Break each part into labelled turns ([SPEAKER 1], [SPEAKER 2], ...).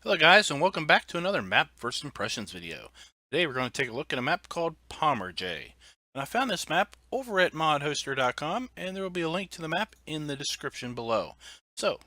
[SPEAKER 1] Hello guys, and welcome back to another map first impressions video. Today we're going to take a look at a map called Pomurje. And I found this map over at modhoster.com, and there will be a link to the map in the description below. So,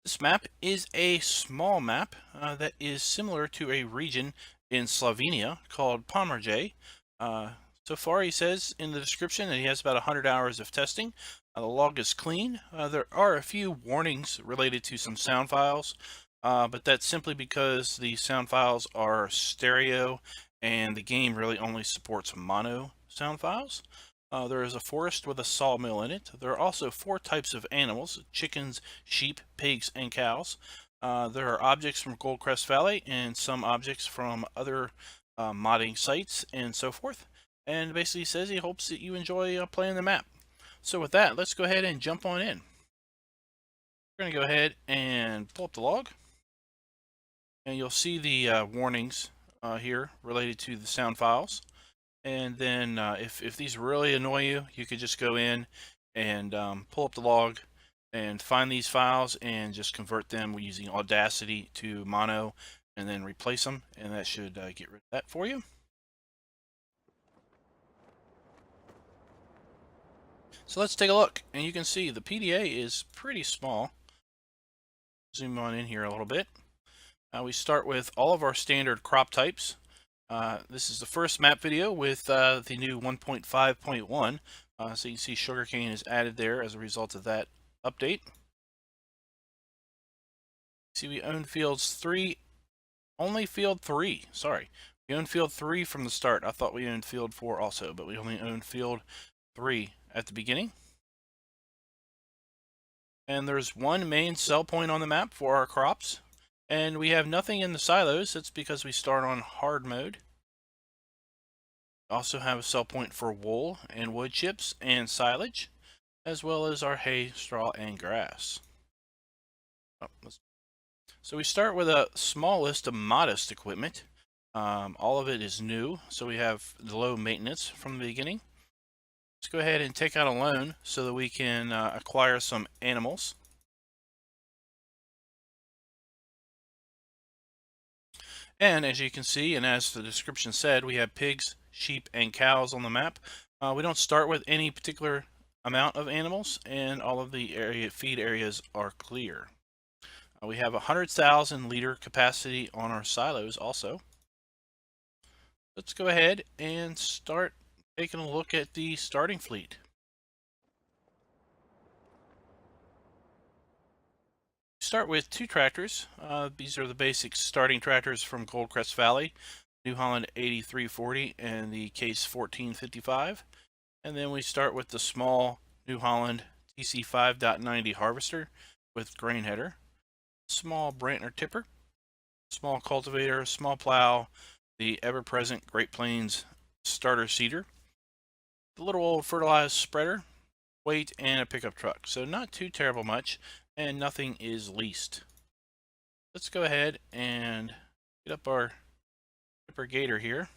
[SPEAKER 1] this map is a small map that is similar to a region in Slovenia called Pomurje. So far he says in the description that he has about 100 hours of testing. The log is clean. There are a few warnings related to some sound files. But that's simply because the sound files are stereo and the game really only supports mono sound files. There is a forest with a sawmill in it. There are also 4 types of animals: chickens, sheep, pigs, and cows. There are objects from Goldcrest Valley and some objects from other modding sites and so forth. And basically says he hopes that you enjoy playing the map. So with that, let's go ahead and jump on in. We're going to go ahead and pull up the log. And you'll see the warnings here related to the sound files. And then if these really annoy you, you could just go in and pull up the log and find these files and just convert them using Audacity to mono and then replace them, and that should get rid of that for you. So let's take a look, and you can see the PDA is pretty small. Zoom on in here a little bit. We start with all of our standard crop types. This is the first map video with the new 1.5.1, so you can see sugarcane is added there as a result of that update. See, we own fields 3, only field 3, sorry. We own field 3 from the start. I thought we owned field 4 also, but we only own field 3 at the beginning. And there's one main sell point on the map for our crops. And we have nothing in the silos. That's because we start on hard mode. Also have a sell point for wool and wood chips and silage, as well as our hay, straw, and grass. So we start with a small list of modest equipment. All of it is new, so we have the low maintenance from the beginning. Let's go ahead and take out a loan so that we can acquire some animals. And as you can see, and as the description said, we have pigs, sheep, and cows on the map. We don't start with any particular amount of animals, and all of the feed areas are clear. We have 100,000 liter capacity on our silos also. Let's go ahead and start taking a look at the starting fleet. Start with 2 tractors. These are the basic starting tractors from Goldcrest Valley, New Holland 8340 and the Case 1455. And then we start with the small New Holland TC 5.90 harvester with grain header, small Brantner tipper, small cultivator, small plow, the ever-present Great Plains starter seeder, the little old fertilized spreader, weight, and a pickup truck. So not too terrible much, and nothing is leased. Let's go ahead and get up our tipper gator here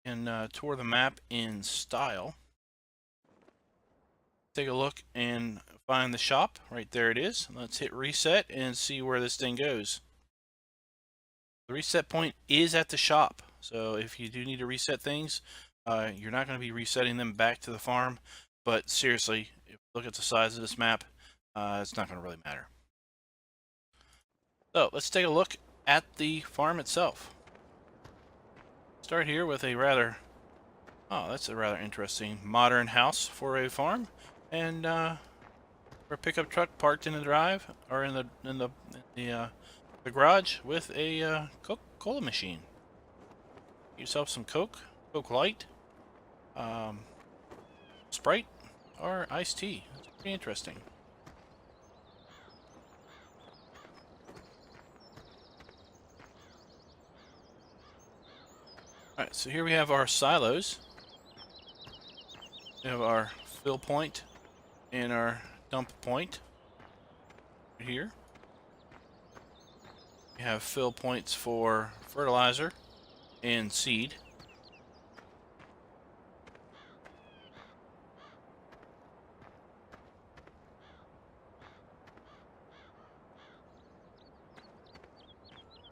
[SPEAKER 1] and tour the map in style. Take a look and find the shop. Right there it is. Let's hit reset and see where this thing goes. The reset point is at the shop, so if you do need to reset things, you're not going to be resetting them back to the farm. But seriously, if you look at the size of this map, it's not going to really matter. So let's take a look at the farm itself. Start here with a that's a rather interesting modern house for a farm, and our pickup truck parked in the drive or in the garage with a Coca-Cola machine. Get yourself some Coke Light, Sprite, or iced tea. It's pretty interesting. Alright, so here we have our silos. We have our fill point and our dump point here. We have fill points for fertilizer and seed.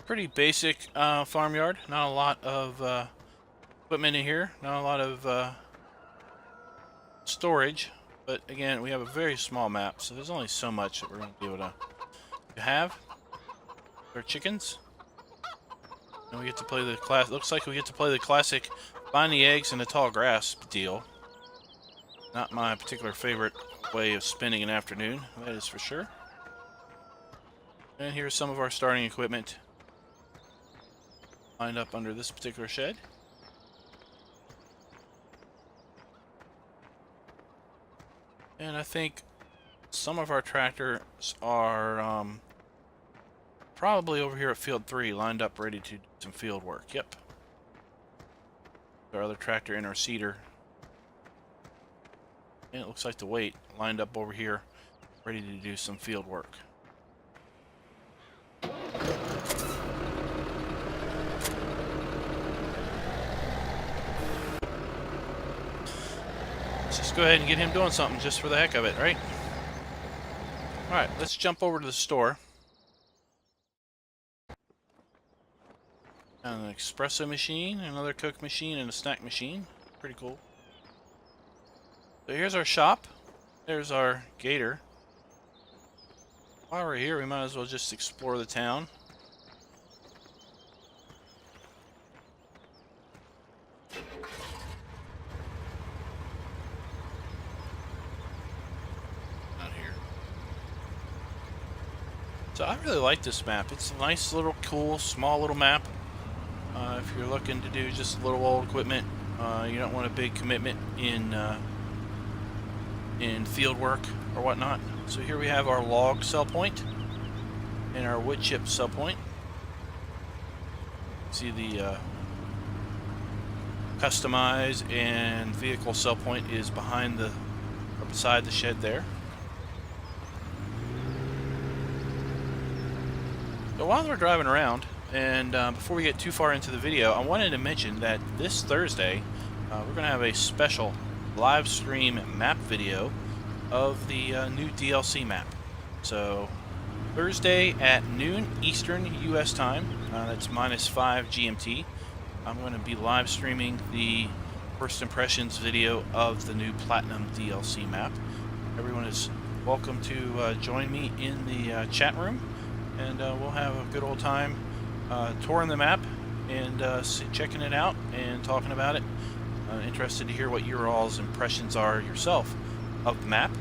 [SPEAKER 1] Pretty basic farmyard. Not a lot of equipment in here. Not a lot of storage. But again, we have a very small map, so there's only so much that we're going to be able to have. Our chickens. And we get to play the class. Looks like we get to play the classic find the eggs in the tall grass deal. Not my particular favorite way of spending an afternoon, that is for sure. And here's some of our starting equipment lined up under this particular shed. And I think some of our tractors are probably over here at field 3, lined up ready to do some field work. Yep. Our other tractor and our seeder. And it looks like the weight lined up over here, ready to do some field work. Let's just go ahead and get him doing something just for the heck of it, right? Alright, let's jump over to the store. An espresso machine, another Coke machine, and a snack machine. Pretty cool. So here's our shop. There's our gator. While we're here, we might as well just explore the town. Not here. So I really like this map. It's a nice little, cool, small little map. If you're looking to do just a little old equipment, you don't want a big commitment in field work or whatnot. So here we have our log sell point and our wood chip sell point. See the customize and vehicle sell point is behind the or beside the shed there. So while we're driving around, and before we get too far into the video, I wanted to mention that this Thursday we're going to have a special live stream map video of the new DLC map. So Thursday at noon Eastern US time, that's -5 GMT, I'm going to be live streaming the first impressions video of the new Platinum DLC map. Everyone is welcome to join me in the chat room, and we'll have a good old time touring the map and checking it out and talking about it. Interested to hear what your all's impressions are yourself of the map.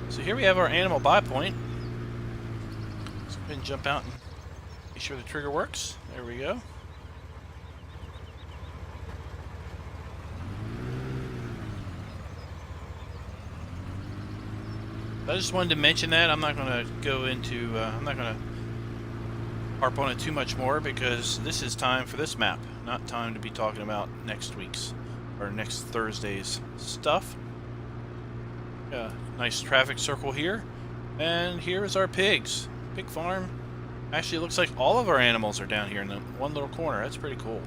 [SPEAKER 1] So here we have our animal buy point. Let's go ahead and jump out and make sure the trigger works. There we go. I just wanted to mention that. I'm not going to go into, I'm not going to harp on it too much more, because this is time for this map, not time to be talking about next week's or next Thursday's stuff. Nice traffic circle here, and here is our pigs. Pig farm. Actually, it looks like all of our animals are down here in the one little corner. That's pretty cool.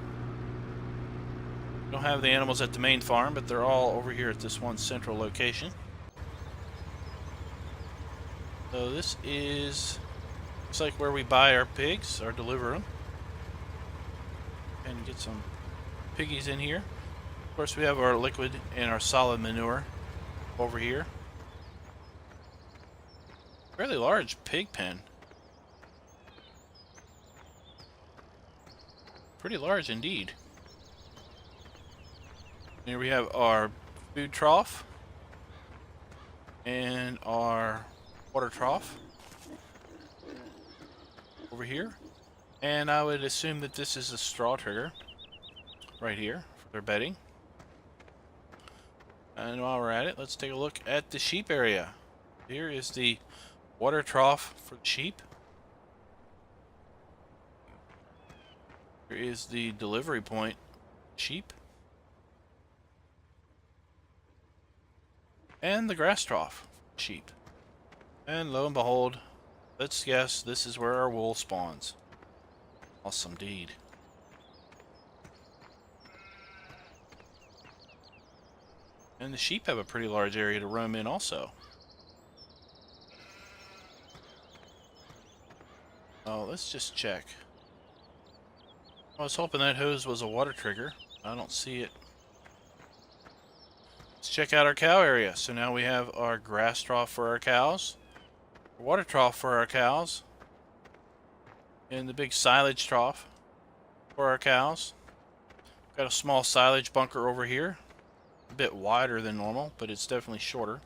[SPEAKER 1] We don't have the animals at the main farm, but they're all over here at this one central location. So this is, looks like where we buy our pigs or deliver them. And get some piggies in here. Of course, we have our liquid and our solid manure over here. Fairly large pig pen. Pretty large indeed. Here we have our food trough and our water trough over here, and I would assume that this is a straw trigger right here for their bedding. And while we're at it, let's take a look at the sheep area. Here is the water trough for the sheep. Here is the delivery point sheep, and the grass trough for sheep. And lo and behold, let's guess this is where our wool spawns. Awesome deed. And the sheep have a pretty large area to roam in also. Oh, let's just check. I was hoping that hose was a water trigger. I don't see it. Let's check out our cow area. So now we have our grass trough for our cows, water trough for our cows, and the big silage trough for our cows. Got a small silage bunker over here. A bit wider than normal, but it's definitely shorter.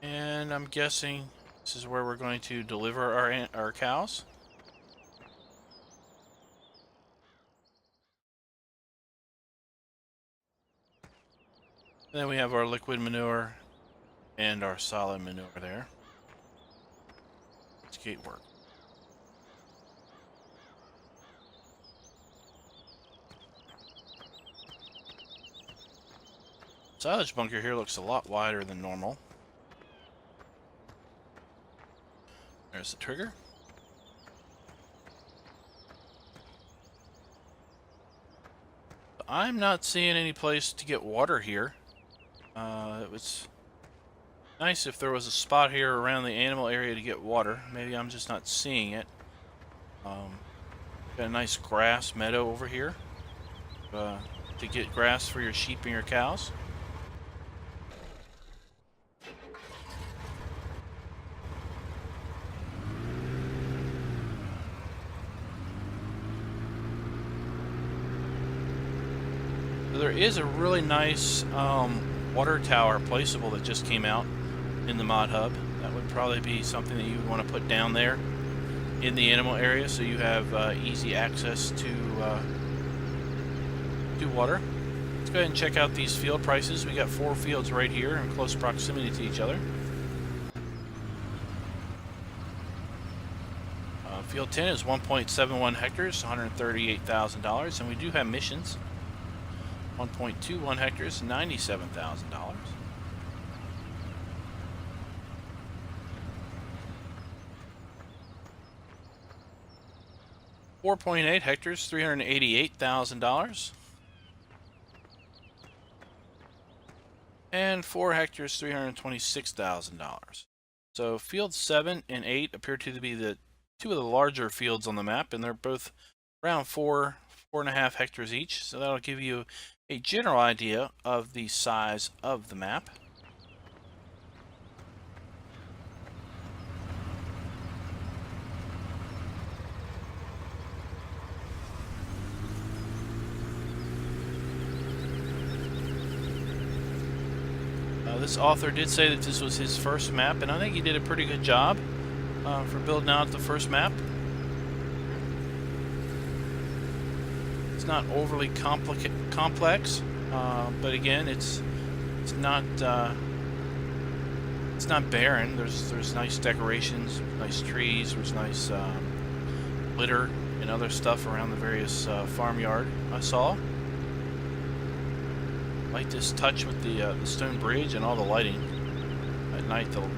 [SPEAKER 1] And I'm guessing this is where we're going to deliver our cows. And then we have our liquid manure and our solid manure there. Let's gate work. Silage bunker here looks a lot wider than normal. There's the trigger. I'm not seeing any place to get water here. It was nice if there was a spot here around the animal area to get water. Maybe I'm just not seeing it. Got a nice grass meadow over here to get grass for your sheep and your cows. There is a really nice water tower placeable that just came out in the mod hub. That would probably be something that you would want to put down there in the animal area so you have easy access to water. Let's go ahead and check out these field prices. We got 4 fields right here in close proximity to each other. Field 10 is 1.71 hectares, $138,000, and we do have missions. 1.21 hectares, $97,000. .8 hectares, $388,000. And 4 hectares, $326,000. So fields 7 and 8 appear to be the 2 of the larger fields on the map, and they're both around 4.5 hectares each. So that'll give you a general idea of the size of the map. This author did say that this was his first map, and I think he did a pretty good job for building out the first map. It's not overly complex, but again, it's not barren. There's nice decorations, nice trees. There's nice litter and other stuff around the various farmyard I saw. I like this touch with the stone bridge and all the lighting at night. The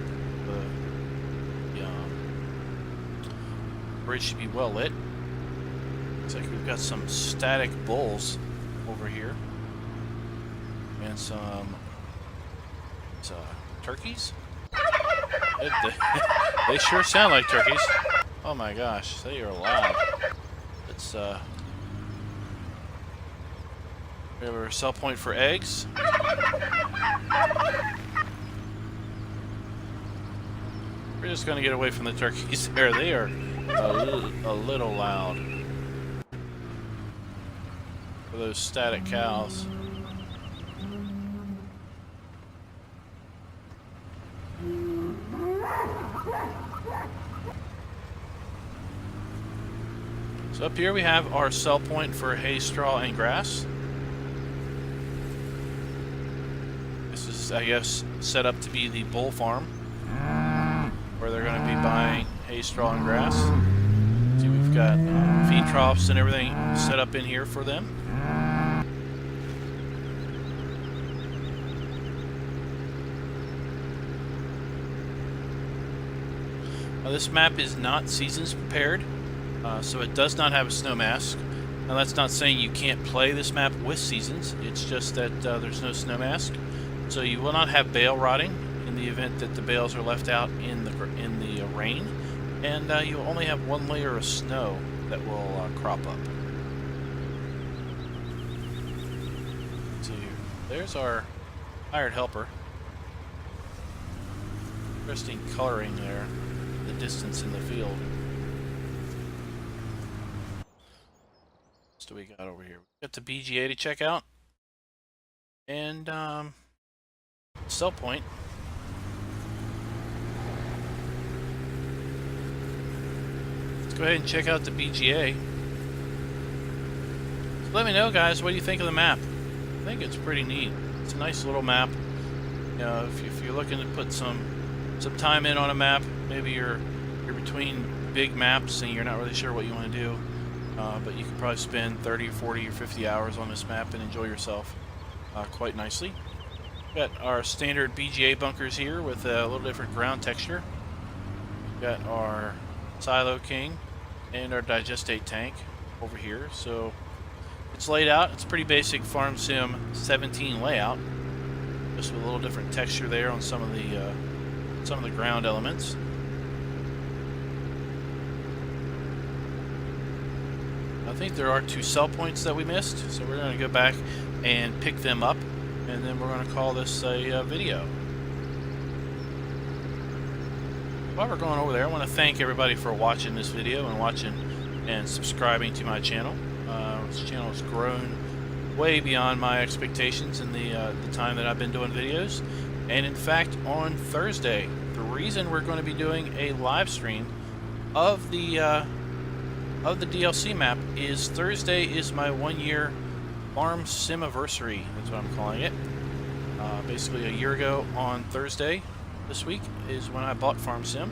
[SPEAKER 1] bridge should be well lit. Looks like we've got some static bulls over here and some turkeys. They sure sound like turkeys. Oh my gosh, they are loud. Let's we have our sell point for eggs. We're just going to get away from the turkeys there. They are a little loud for those static cows. So up here we have our sell point for hay, straw, and grass. This is, I guess, set up to be the bull farm, where they're going to be buying hay, straw, and grass. See, we've got feed troughs and everything set up in here for them. Now, this map is not seasons prepared, so it does not have a snow mask. Now, that's not saying you can't play this map with seasons. It's just that there's no snow mask. So you will not have bale rotting in the event that the bales are left out in the rain. and you only have one layer of snow that will crop up. So there's our hired helper. Interesting coloring there, the distance in the field. What do we got over here? We got the BGA to check out, and sell point. Let's go ahead and check out the BGA. So let me know, guys, what do you think of the map? I think it's pretty neat. It's a nice little map. You know, if you're looking to put some time in on a map, maybe you're between big maps and you're not really sure what you want to do, but you can probably spend 30 or 40 or 50 hours on this map and enjoy yourself quite nicely. Got our standard BGA bunkers here with a little different ground texture. Got our Silo King and our Digestate tank over here. So it's laid out. It's pretty basic Farm Sim 17 layout, just with a little different texture there on some of the ground elements. I think there are 2 sell points that we missed, so we're going to go back and pick them up, and then we're going to call this a video. While we're going over there, I want to thank everybody for watching this video and watching and subscribing to my channel. This channel has grown way beyond my expectations in the time that I've been doing videos. And in fact, on Thursday, the reason we're going to be doing a live stream of the DLC map is Thursday is my 1-year Farm Simiversary. That's what I'm calling it. Basically, a year ago on Thursday this week is when I bought Farm Sim.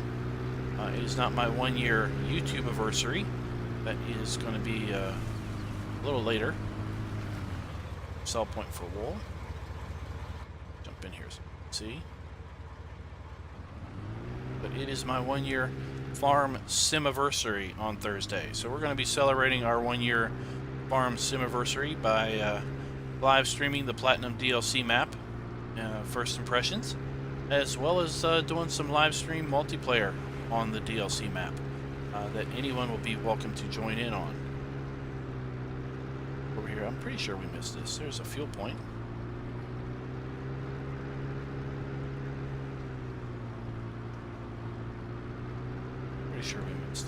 [SPEAKER 1] It is not my 1-year YouTube anniversary. That is going to be a little later. Sell point for wool. Jump in here so you can see. But it is my 1-year Farm Simiversary on Thursday. So we're going to be celebrating our 1-year Farm Simiversary by live streaming the Platinum DLC map, First Impressions, as well as doing some live stream multiplayer on the DLC map that anyone will be welcome to join in on. Over here, I'm pretty sure we missed this. There's a fuel point. Pretty sure we missed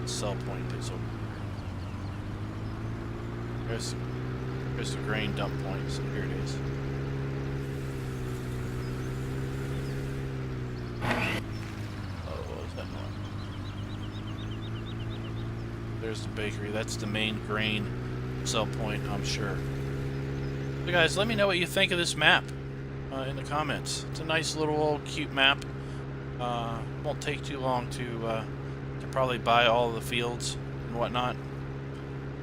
[SPEAKER 1] the sell point is over. There's the grain dump point, so here it is. Oh, what was that noise? There's the bakery. That's the main grain sell point, I'm sure. So guys, let me know what you think of this map in the comments. It's a nice little old cute map. Won't take too long to probably buy all the fields and whatnot.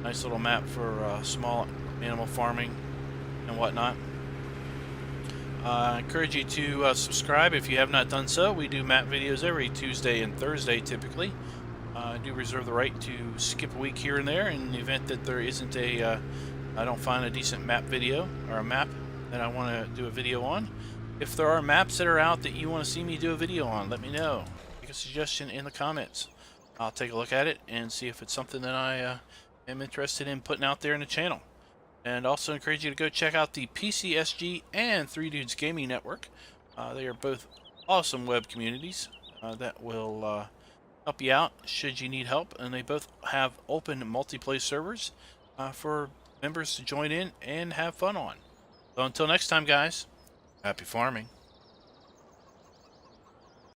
[SPEAKER 1] Nice little map for small animal farming and whatnot. I encourage you to subscribe if you have not done so. We do map videos every Tuesday and Thursday typically. I do reserve the right to skip a week here and there in the event that there isn't I don't find a decent map video or a map that I want to do a video on. If there are maps that are out that you want to see me do a video on, let me know. Make a suggestion in the comments. I'll take a look at it and see if it's something that I am interested in putting out there in the channel. And also encourage you to go check out the PCSG and 3 Dudes Gaming Network. They are both awesome web communities that will help you out should you need help, and they both have open multiplayer servers for members to join in and have fun on. So until next time, guys, happy farming.